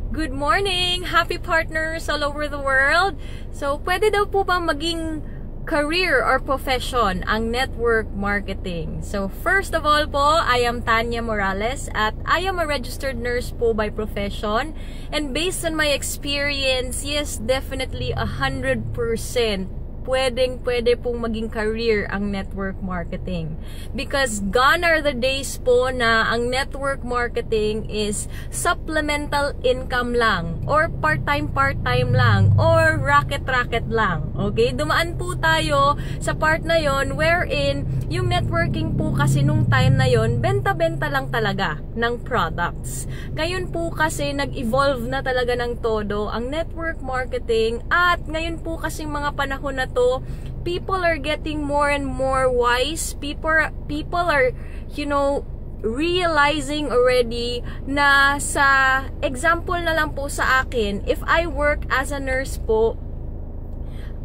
Good morning! Happy partners all over the world! So, pwede daw po ba maging career or profession ang network marketing? So, first of all po, I am Tanya Morales at I am a registered nurse po by profession. And based on my experience, yes, definitely 100% pwede pong maging career ang network marketing. Because gone are the days po na ang network marketing is supplemental income lang, or part-time lang, or racket lang. Okay? Dumaan po tayo sa part na yon wherein yung networking po kasi nung time na yon, benta-benta lang talaga ng products. Ngayon po kasi nag-evolve na talaga ng todo ang network marketing, at ngayon po kasi mga panahon na to, people are getting more and more wise. People are, realizing already na, sa example na lang po sa akin, if I work as a nurse po,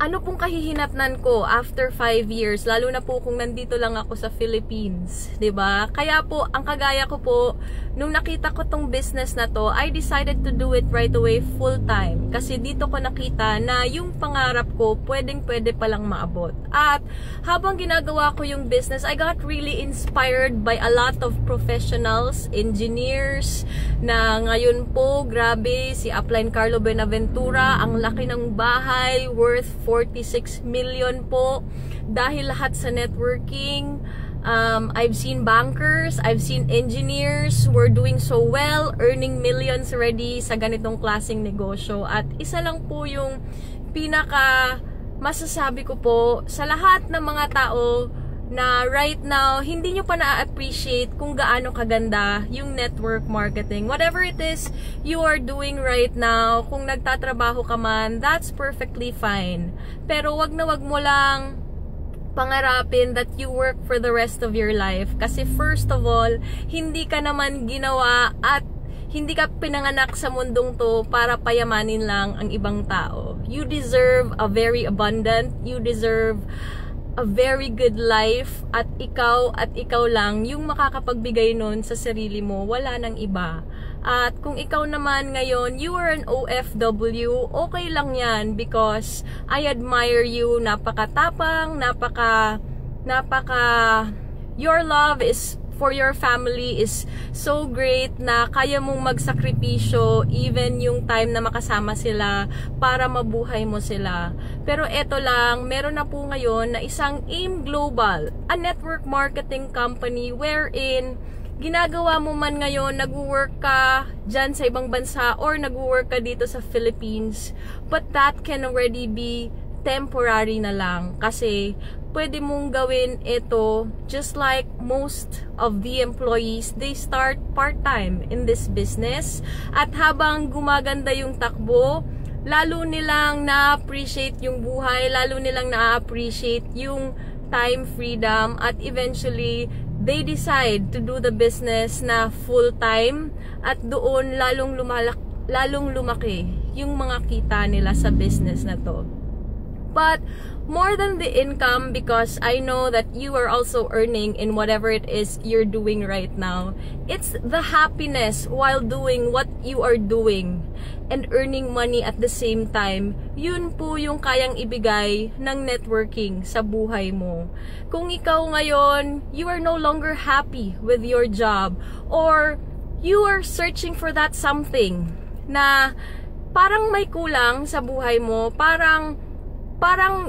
ano pong kahihinatnan ko after 5 years, lalo na po kung nandito lang ako sa Philippines, 'di ba? Kaya po, ang kagaya ko po, nung nakita ko tong business na to, I decided to do it right away full time. Kasi dito ko nakita na yung pangarap ko, pwede palang maabot. At habang ginagawa ko yung business, I got really inspired by a lot of professionals, engineers, na ngayon po, grabe, si Upline Carlo Benaventura, ang laki ng bahay, worth 46 million po, dahil lahat sa networking. I've seen bankers, I've seen engineers who are doing so well, earning millions already sa ganitong klaseng negosyo. At isa lang po yung pinaka masasabi ko po sa lahat ng mga tao na right now, hindi nyo pa na-appreciate kung gaano kaganda yung network marketing. Whatever it is you are doing right now, kung nagtatrabaho ka man, that's perfectly fine. Pero wag na wag mo lang pangarapin that you work for the rest of your life. Kasi first of all, hindi ka naman ginawa at hindi ka pinanganak sa mundong to para payamanin lang ang ibang tao. You deserve a very abundant, you deserve a very good life, at ikaw lang yung makakapagbigay nun sa sarili mo, wala nang iba. At kung ikaw naman ngayon, you are an OFW, okay lang yan, because I admire you, napakatapang, your love is for your family is so great na kaya mong magsakripisyo even yung time na makasama sila para mabuhay mo sila. Pero eto lang, meron na po ngayon na isang AIM Global, a network marketing company wherein ginagawa mo man ngayon, nag-work ka dyan sa ibang bansa or nag-work ka dito sa Philippines, but that can already be temporary na lang, kasi pwede mong gawin ito just like most of the employees, they start part-time in this business, at habang gumaganda yung takbo, lalo nilang na-appreciate yung buhay, lalo nilang na-appreciate yung time freedom, at eventually they decide to do the business na full-time, at doon lalong lumaki yung mga kita nila sa business na to. But more than the income, because I know that you are also earning in whatever it is you're doing right now, it's the happiness while doing what you are doing and earning money at the same time. Yun po yung kayang ibigay ng networking sa buhay mo. Kung ikaw ngayon, you are no longer happy with your job, or you are searching for that something na parang may kulang sa buhay mo, parang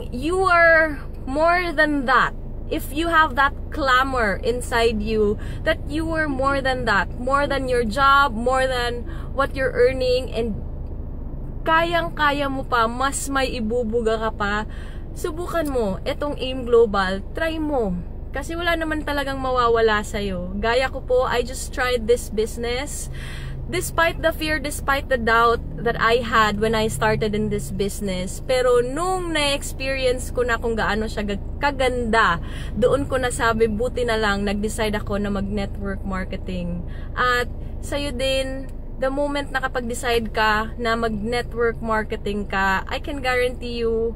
you are more than that. If you have that clamor inside you that you are more than that, more than your job, more than what you're earning, and kayang-kaya mo pa, mas may ibubuga ka pa, subukan mo itong AIM Global, try mo. Kasi wala naman talagang mawawala sa'yo. Gaya ko po, I just tried this business. Despite the fear, despite the doubt that I had when I started in this business, pero nung na-experience ko na kung gaano siya kaganda, doon ko nasabi, buti na lang, nag-decide ako na mag-network marketing. At sa'yo din, the moment na kapag-decide ka na mag-network marketing ka, I can guarantee you,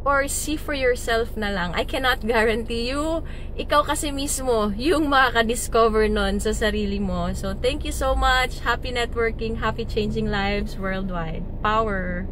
or see for yourself na lang. I cannot guarantee you. Ikaw kasi mismo yung makaka-discover nun sa sarili mo. So, thank you so much. Happy networking, happy changing lives worldwide. Power!